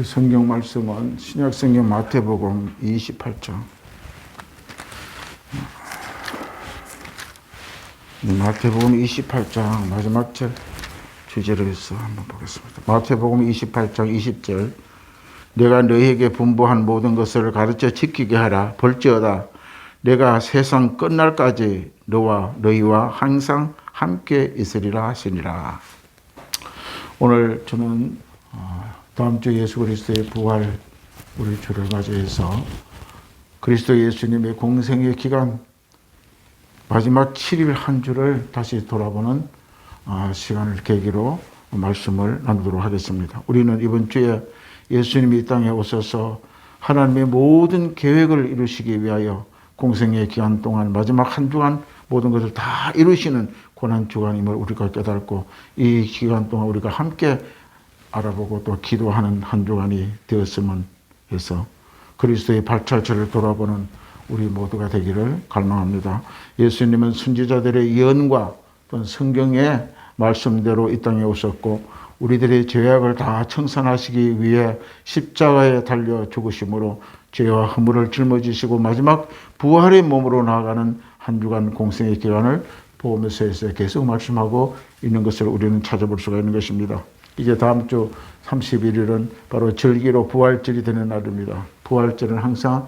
성경 말씀은 신약 성경 마태복음 28장. 마태복음 28장 마지막 절 주제로 해서 한번 보겠습니다. 마태복음 28장 20절. 내가 너희에게 분부한 모든 것을 가르쳐 지키게 하라. 볼지어다 내가 세상 끝날까지 너희와 항상 함께 있으리라 하시니라. 오늘 저는 다음 주 예수 그리스도의 부활 우리 주를 맞이해서 그리스도 예수님의 공생의 기간 마지막 7일 한 주를 다시 돌아보는 시간을 계기로 말씀을 나누도록 하겠습니다. 우리는 이번 주에 예수님이 이 땅에 오셔서 하나님의 모든 계획을 이루시기 위하여 공생의 기간 동안 마지막 한 주간 모든 것을 다 이루시는 고난 주간임을 우리가 깨닫고 이 기간 동안 우리가 함께 알아보고 또 기도하는 한 주간이 되었으면 해서 그리스도의 발자취를 돌아보는 우리 모두가 되기를 갈망합니다. 예수님은 선지자들의 예언과 또 성경의 말씀대로 이 땅에 오셨고 우리들의 죄악을 다 청산하시기 위해 십자가에 달려 죽으심으로 죄와 허물을 짊어지시고 마지막 부활의 몸으로 나아가는 한 주간 공생의 기간을 복음서에서 계속 말씀하고 있는 것을 우리는 찾아볼 수가 있는 것입니다. 이제 다음 주 31일은 바로 절기로 부활절이 되는 날입니다. 부활절은 항상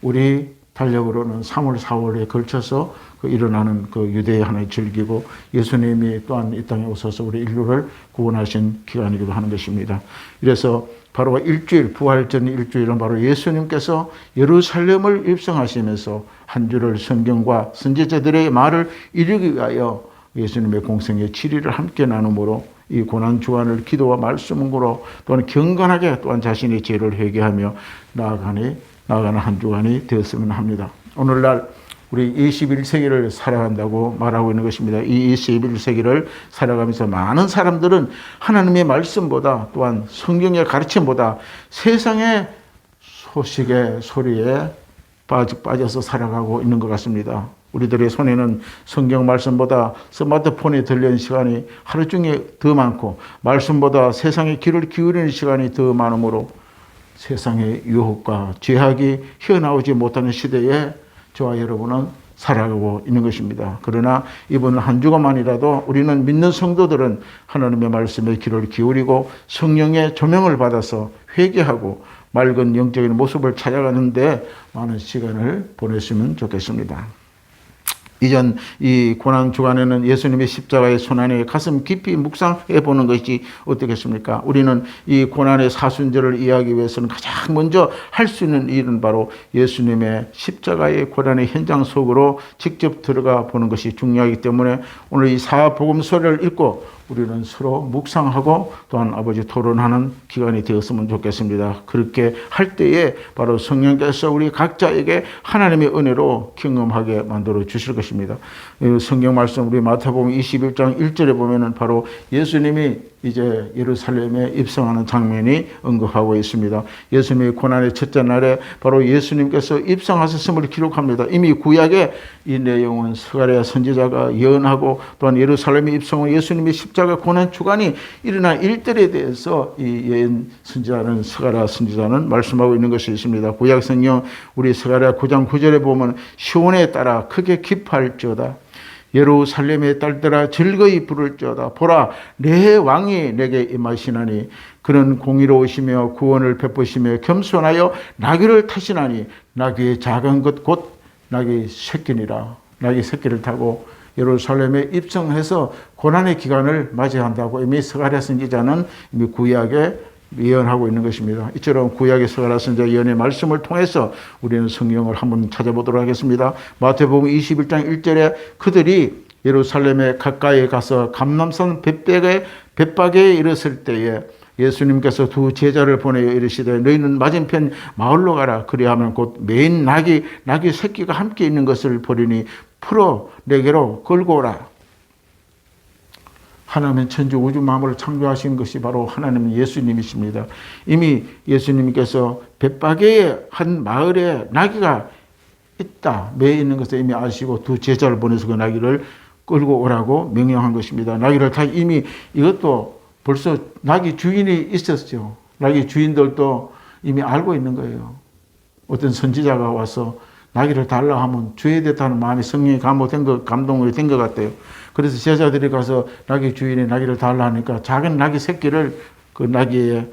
우리 달력으로는 3월, 4월에 걸쳐서 일어나는 유대의 하나의 절기고 예수님이 또한 이 땅에 오셔서 우리 인류를 구원하신 기간이기도 하는 것입니다. 그래서 바로 일주일, 부활절 일주일은 바로 예수님께서 예루살렘을 입성하시면서 한 주를 성경과 선지자들의 말을 이루기 위하여 예수님의 공생의 7일을 함께 나눔으로 이 고난 주간을 기도와 말씀으로 또한 경건하게 또한 자신의 죄를 회개하며 나아가는 한 주간이 되었으면 합니다. 오늘날 우리 21세기를 살아간다고 말하고 있는 것입니다. 이 21세기를 살아가면서 많은 사람들은 하나님의 말씀보다 또한 성경의 가르침보다 세상의 소식의 소리에 빠져서 살아가고 있는 것 같습니다. 우리들의 손에는 성경 말씀보다 스마트폰에 들리는 시간이 하루 중에 더 많고 말씀보다 세상에 귀를 기울이는 시간이 더 많으므로 세상의 유혹과 죄악이 헤어나오지 못하는 시대에 저와 여러분은 살아가고 있는 것입니다. 그러나 이번 한 주간만이라도 우리는 믿는 성도들은 하나님의 말씀에 귀를 기울이고 성령의 조명을 받아서 회개하고 맑은 영적인 모습을 찾아가는데 많은 시간을 보냈으면 좋겠습니다. 이전 이 고난 주간에는 예수님의 십자가의 손안에 가슴 깊이 묵상해 보는 것이 어떻겠습니까? 우리는 이 고난의 사순절을 이해하기 위해서는 가장 먼저 할 수 있는 일은 바로 예수님의 십자가의 고난의 현장 속으로 직접 들어가 보는 것이 중요하기 때문에 오늘 이 사복음서를 읽고 우리는 서로 묵상하고 또한 아버지 토론하는 기간이 되었으면 좋겠습니다. 그렇게 할 때에 바로 성령께서 우리 각자에게 하나님의 은혜로 경험하게 만들어 주실 것입니다. 성경 말씀 우리 마태복음 21장 1절에 보면은 바로 예수님이 이제 예루살렘에 입성하는 장면이 언급하고 있습니다. 예수님의 고난의 첫째 날에 바로 예수님께서 입성하셨음을 기록합니다. 이미 구약에 이 내용은 스가랴 선지자가 예언하고 또한 예루살렘에 입성한 예수님의 십자가 고난 주간이 일어난 일들에 대해서 이 예언 선지자는 스가랴 선지자는 말씀하고 있는 것이 있습니다. 구약 성경 우리 스가랴 9장 9절에 보면 시온에 따라 크게 기뻐할지어다. 예루살렘의 딸들아 즐거이 부를지어다. 보라 내 왕이 내게 임하시나니 그는 공의로우시며 구원을 베푸시며 겸손하여 나귀를 타시나니 나귀의 작은 것 곧 나귀 새끼니라. 나귀 새끼를 타고 예루살렘에 입성해서 고난의 기간을 맞이한다고 이미 스가랴 선지자는 이미 구약에 예언하고 있는 것입니다. 이처럼 구약의 스가랴 선지자 예언의 말씀을 통해서 우리는 성경을 한번 찾아보도록 하겠습니다. 마태복음 21장 1절에 그들이 예루살렘에 가까이 가서 감람산 벳박에 이르렀을 때에 예수님께서 두 제자를 보내어 이르시되 너희는 맞은편 마을로 가라. 그리하면 곧 매인 나귀 새끼가 함께 있는 것을 보리니 풀어 내게로 끌고 오라. 하나님은 천지 우주 만물을 창조하신 것이 바로 하나님 예수님이십니다. 이미 예수님께서 벳박에 한 마을에 나귀가 있다, 매 있는 것을 이미 아시고 두 제자를 보내서 그 나귀를 끌고 오라고 명령한 것입니다. 나귀를 타 이미 이것도 벌써 나귀 주인이 있었죠. 나귀 주인들도 이미 알고 있는 거예요. 어떤 선지자가 와서 나귀를 달라 하면 줘야 됐다는 마음이 성령이 감동이 된 것 같아요. 그래서 제자들이 가서 나귀 주인이 나귀를 달라 하니까 작은 나귀 새끼를 그 나귀에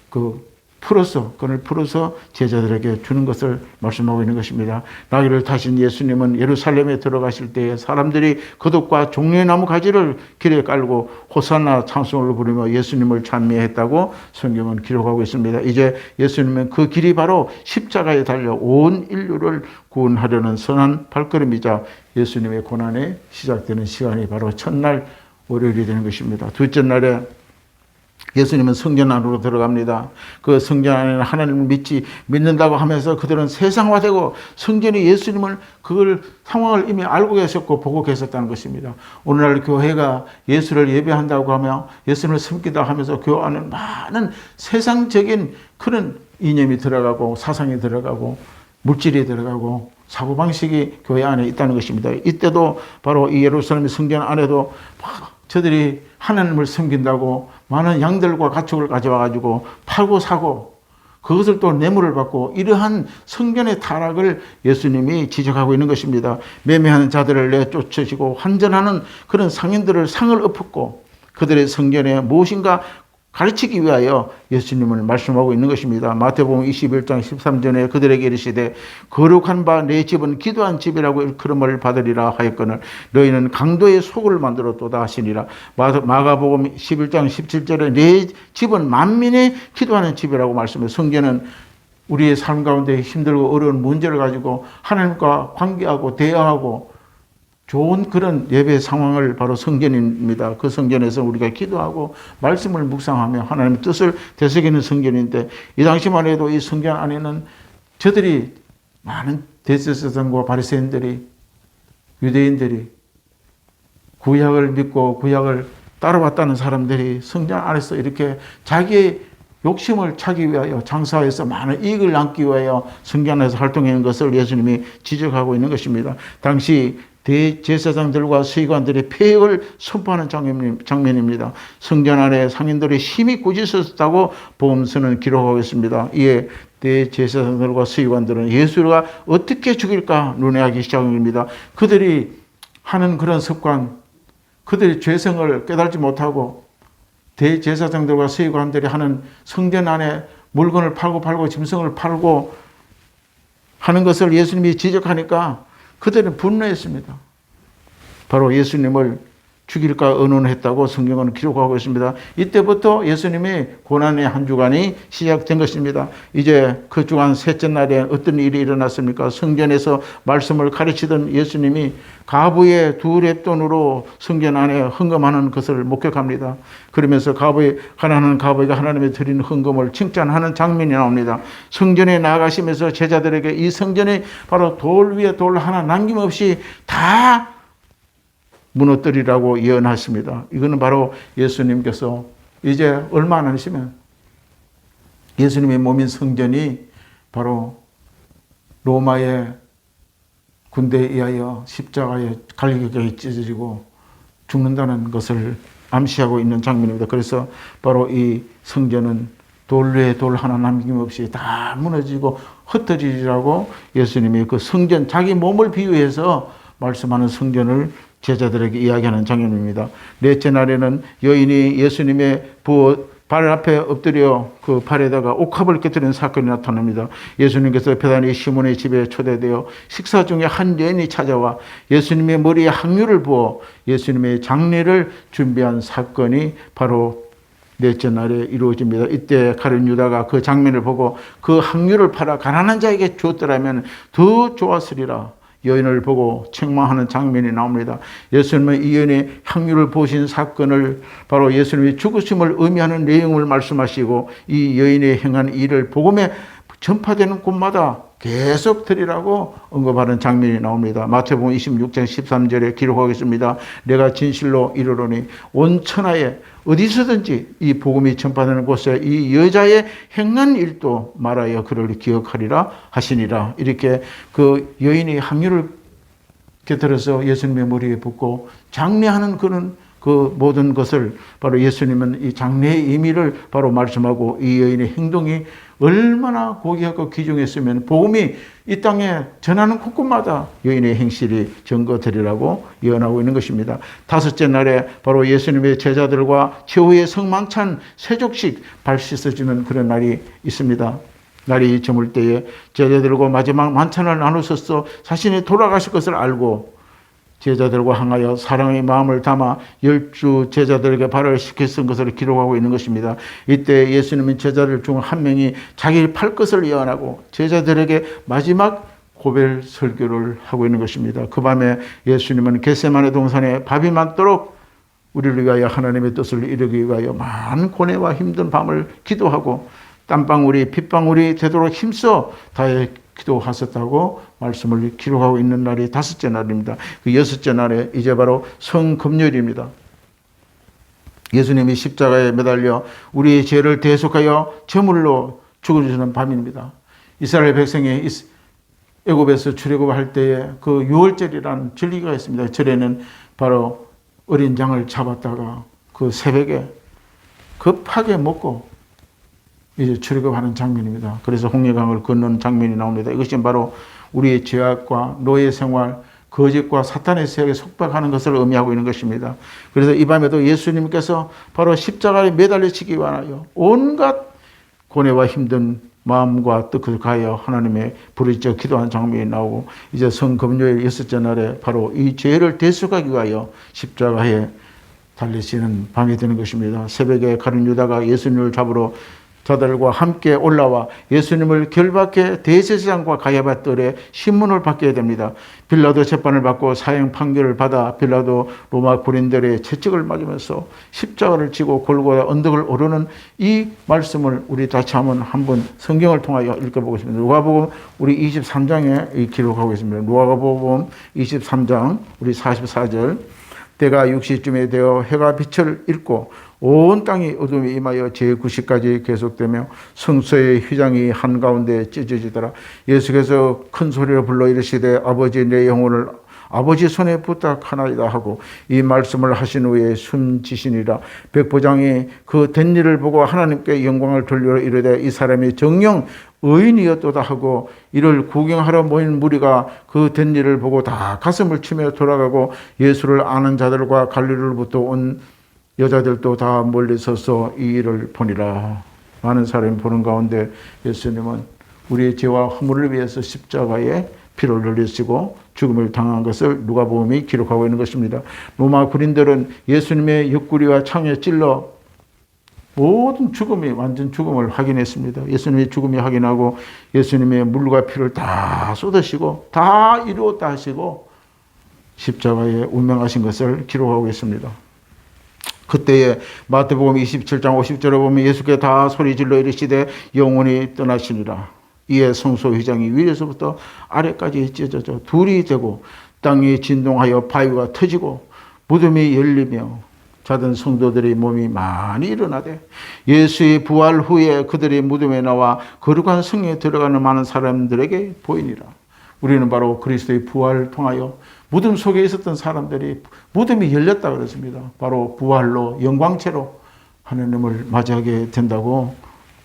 그걸 풀어서 제자들에게 주는 것을 말씀하고 있는 것입니다. 나귀를 타신 예수님은 예루살렘에 들어가실 때에 사람들이 거듭과 종려나무 가지를 길에 깔고 호산나 찬송을 부르며 예수님을 찬미했다고 성경은 기록하고 있습니다. 이제 예수님은 그 길이 바로 십자가에 달려 온 인류를 구원하려는 선한 발걸음이자 예수님의 고난이 시작되는 시간이 바로 첫날 월요일이 되는 것입니다. 둘째 날에 예수님은 성전 안으로 들어갑니다. 그 성전 안에는 하나님을 믿는다고 하면서 그들은 세상화되고 성전이 예수님을 그걸 상황을 이미 알고 계셨고 보고 계셨다는 것입니다. 오늘날 교회가 예수를 예배한다고 하며 예수님을 섬기다 하면서 교회 안에 많은 세상적인 그런 이념이 들어가고 사상이 들어가고 물질이 들어가고 사고방식이 교회 안에 있다는 것입니다. 이때도 바로 이 예루살렘 성전 안에도 저들이 하나님을 섬긴다고 많은 양들과 가축을 가져와가지고 팔고 사고 그것을 또 뇌물을 받고 이러한 성전의 타락을 예수님이 지적하고 있는 것입니다. 매매하는 자들을 내쫓으시고 환전하는 그런 상인들을 상을 엎었고 그들의 성전에 무엇인가 가르치기 위하여 예수님을 말씀하고 있는 것입니다. 마태복음 21장 13절에 그들에게 이르시되 거룩한 바 내 집은 기도한 집이라고 일컬음을 받으리라 하였거늘 너희는 강도의 속을 만들었도다 하시니라. 마가복음 11장 17절에 내 집은 만민이 기도하는 집이라고 말씀해요. 성경은 우리의 삶 가운데 힘들고 어려운 문제를 가지고 하나님과 관계하고 대화하고 좋은 그런 예배 상황을 바로 성전입니다. 그 성전에서 우리가 기도하고 말씀을 묵상하며 하나님의 뜻을 되새기는 성전인데 이 당시만 해도 이 성전 안에는 저들이 많은 대제사장과 바리새인들이 유대인들이 구약을 믿고 구약을 따라왔다는 사람들이 성전 안에서 이렇게 자기의 욕심을 차기 위하여 장사해서 많은 이익을 남기 위하여 성전 안에서 활동하는 것을 예수님이 지적하고 있는 것입니다. 당시 대제사장들과 서기관들의 폐역을 선포하는 장면입니다. 성전 안에 상인들이 힘이 꾸짖었다고 복음서는 기록하고 있습니다. 이에 대제사장들과 서기관들은 예수가 어떻게 죽일까 논의하기 시작합니다. 그들이 하는 그런 습관, 그들의 죄성을 깨달지 못하고 대제사장들과 서기관들이 하는 성전 안에 물건을 팔고 짐승을 팔고 하는 것을 예수님이 지적하니까 그들은 분노했습니다. 바로 예수님을 죽일까 의논했다고 성경은 기록하고 있습니다. 이때부터 예수님의 고난의 한 주간이 시작된 것입니다. 이제 그 주간 셋째 날에 어떤 일이 일어났습니까? 성전에서 말씀을 가르치던 예수님이 가부의 2렙돈으로 성전 안에 헌금하는 것을 목격합니다. 그러면서 가난한 가부가 하나님의 드리는 헌금을 칭찬하는 장면이 나옵니다. 성전에 나아가시면서 제자들에게 이 성전이 바로 돌 위에 돌 하나 남김없이 다 무너뜨리라고 예언하십니다. 이거는 바로 예수님께서 이제 얼마 안 하시면 예수님의 몸인 성전이 바로 로마의 군대에 의하여 십자가에 갈기게 찢어지고 죽는다는 것을 암시하고 있는 장면입니다. 그래서 바로 이 성전은 돌 위에 돌 하나 남김없이 다 무너지고 흩어지리라고 예수님이 그 성전, 자기 몸을 비유해서 말씀하는 성전을 제자들에게 이야기하는 장면입니다. 넷째 날에는 여인이 예수님의 발 앞에 엎드려 그 발에다가 옥합을 깨뜨리는 사건이 나타납니다. 예수님께서 베다니 시몬의 집에 초대되어 식사 중에 한 여인이 찾아와 예수님의 머리에 향유를 부어 예수님의 장례를 준비한 사건이 바로 넷째 날에 이루어집니다. 이때 가룟 유다가 그 장면을 보고 그 향유를 팔아 가난한 자에게 주었더라면 더 좋았으리라. 여인을 보고 책망하는 장면이 나옵니다. 예수님은 이 여인의 향유를 보신 사건을 바로 예수님의 죽으심을 의미하는 내용을 말씀하시고 이 여인의 행한 일을 복음에 전파되는 곳마다 계속 드리라고 언급하는 장면이 나옵니다. 마태복음 26장 13절에 기록하겠습니다. 내가 진실로 이르노니 온 천하에 어디서든지 이 복음이 전파되는 곳에 이 여자의 행한 일도 말하여 그를 기억하리라 하시니라. 이렇게 그 여인이 향유를 곁들여서 예수님의 머리에 붓고 장례하는 그런 그 그 모든 것을 바로 예수님은 이 장래의 의미를 바로 말씀하고 이 여인의 행동이 얼마나 고귀하고 귀중했으면 복음이 이 땅에 전하는 곳곳마다 여인의 행실이 증거되리라고 예언하고 있는 것입니다. 다섯째 날에 바로 예수님의 제자들과 최후의 성만찬 세족식 발 씻어주는 그런 날이 있습니다. 날이 저물 때에 제자들과 마지막 만찬을 나누셔서 자신이 돌아가실 것을 알고 제자들과 향하여 사랑의 마음을 담아 10주 제자들에게 발을 씻겼던 것을 기록하고 있는 것입니다. 이때 예수님은 제자들 중 한 명이 자기 팔 것을 예언하고 제자들에게 마지막 고별 설교를 하고 있는 것입니다. 그 밤에 예수님은 겟세마네 동산에 밥이 많도록 우리를 위하여 하나님의 뜻을 이루기 위하여 많은 고뇌와 힘든 밤을 기도하고 땀방울이 핏방울이 되도록 힘써 다해 기도하셨다고 말씀을 기록하고 있는 날이 다섯째 날입니다. 그 여섯째 날에 이제 바로 성금요일입니다. 예수님이 십자가에 매달려 우리의 죄를 대속하여 제물로 죽어주시는 밤입니다. 이스라엘 백성이 애굽에서 출애굽할 때에 그 유월절이라는 절기가 있습니다. 절에는 바로 어린 양을 잡았다가 그 새벽에 급하게 먹고 이제 출애굽하는 장면입니다. 그래서 홍해강을 건너는 장면이 나옵니다. 이것이 바로 우리의 죄악과 노예 생활, 거짓과 사탄의 세력에 속박하는 것을 의미하고 있는 것입니다. 그래서 이 밤에도 예수님께서 바로 십자가에 매달리시기 위하여 온갖 고뇌와 힘든 마음과 뜻을 가하여 하나님의 부르짖어 기도하는 장면이 나오고 이제 성금요일 여섯째 날에 바로 이 죄를 대속하기 위하여 십자가에 달리시는 밤이 되는 것입니다. 새벽에 가룟 유다가 예수님을 잡으러 자들과 함께 올라와 예수님을 결박해 대제사장과 가야바 뜰에 신문을 받게 됩니다. 빌라도 재판을 받고 사형 판결을 받아 빌라도 로마 군인들의 채찍을 맞으면서 십자가를 지고 골고다 언덕을 오르는 이 말씀을 우리 다시 한번 성경을 통하여 읽어보겠습니다. 누가복음 우리 23장에 기록하고 있습니다. 누가복음 23장 우리 44절 때가 6시쯤에 되어 해가 빛을 잃고 온 땅이 어둠이 임하여 제9시까지 계속되며 성소의 휘장이 한가운데 찢어지더라. 예수께서 큰 소리로 불러 이르시되 아버지 내 영혼을 아버지 손에 부탁하나이다 하고 이 말씀을 하신 후에 숨지시니라. 백부장이 그 된 일을 보고 하나님께 영광을 돌려 이르되 이 사람이 정녕 의인이었도다 하고 이를 구경하러 모인 무리가 그 된 일을 보고 다 가슴을 치며 돌아가고 예수를 아는 자들과 갈릴리로부터 온 여자들도 다 멀리 서서 이 일을 보니라. 많은 사람이 보는 가운데 예수님은 우리의 죄와 허물을 위해서 십자가에 피를 흘리시고 죽음을 당한 것을 누가복음이 기록하고 있는 것입니다. 로마 군인들은 예수님의 옆구리와 창에 찔러 모든 죽음이 완전 죽음을 확인했습니다. 예수님의 죽음이 확인하고 예수님의 물과 피를 다 쏟으시고 다 이루었다 하시고 십자가에 운명하신 것을 기록하고 있습니다. 그때에 마태복음 27장 50절에 보면 예수께 다 소리질러 이르시되 영혼이 떠나시니라. 이에 성소 휘장이 위에서부터 아래까지 찢어져 둘이 되고 땅이 진동하여 바위가 터지고 무덤이 열리며 자던 성도들의 몸이 많이 일어나되 예수의 부활 후에 그들이 무덤에 나와 거룩한 성에 들어가는 많은 사람들에게 보이니라. 우리는 바로 그리스도의 부활을 통하여 무덤 속에 있었던 사람들이 무덤이 열렸다 그랬습니다. 바로 부활로 영광체로 하나님을 맞이하게 된다고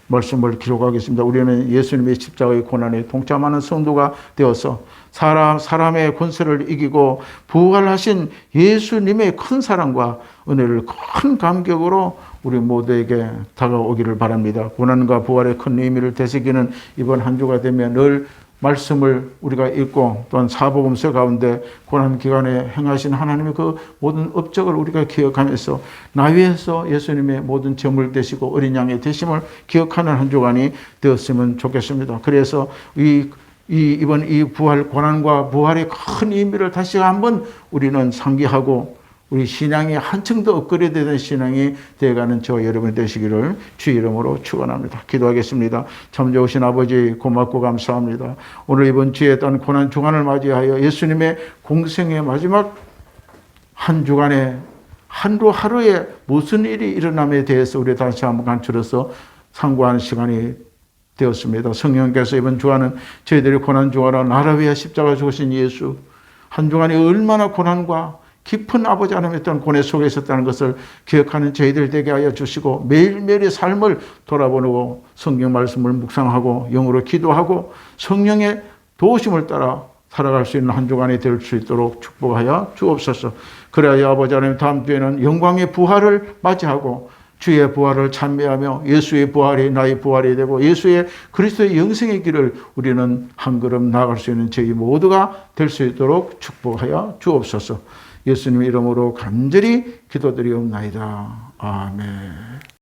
말씀을 기록하겠습니다. 우리는 예수님의 십자가의 고난에 동참하는 성도가 되어서 사람의 권세를 이기고 부활하신 예수님의 큰 사랑과 은혜를 큰 감격으로 우리 모두에게 다가오기를 바랍니다. 고난과 부활의 큰 의미를 되새기는 이번 한 주가 되면 늘 말씀을 우리가 읽고 또한 사복음서 가운데 고난 기간에 행하신 하나님의 그 모든 업적을 우리가 기억하면서 나 위해서 예수님의 모든 제물 되시고 어린 양의 되심을 기억하는 한 주간이 되었으면 좋겠습니다. 그래서 이번 이 부활 고난과 부활의 큰 의미를 다시 한번 우리는 상기하고 우리 신앙이 한층 더 업그레이드된 신앙이 되어가는 저 여러분이 되시기를 주 이름으로 축원합니다. 기도하겠습니다. 참 좋으신 아버지 고맙고 감사합니다. 오늘 이번 주에 또한 고난 주간을 맞이하여 예수님의 공생의 마지막 한 주간에 하루하루에 무슨 일이 일어남에 대해서 우리 다시 한번 간추려서 상고하는 시간이 되었습니다. 성령께서 이번 주간은 저희들이 고난 주간을 나를 위해 십자가 죽으신 예수 한 주간이 얼마나 고난과 깊은 아버지 하나님의 어떤 고뇌 속에 있었다는 것을 기억하는 저희들 되게 하여 주시고 매일매일의 삶을 돌아보고 성경 말씀을 묵상하고 영으로 기도하고 성령의 도우심을 따라 살아갈 수 있는 한 주간이 될 수 있도록 축복하여 주옵소서. 그래야 아버지 하나님 다음 주에는 영광의 부활을 맞이하고 주의 부활을 찬미하며 예수의 부활이 나의 부활이 되고 예수의 그리스도의 영생의 길을 우리는 한 걸음 나아갈 수 있는 저희 모두가 될 수 있도록 축복하여 주옵소서. 예수님 이름으로 간절히 기도드리옵나이다. 아멘.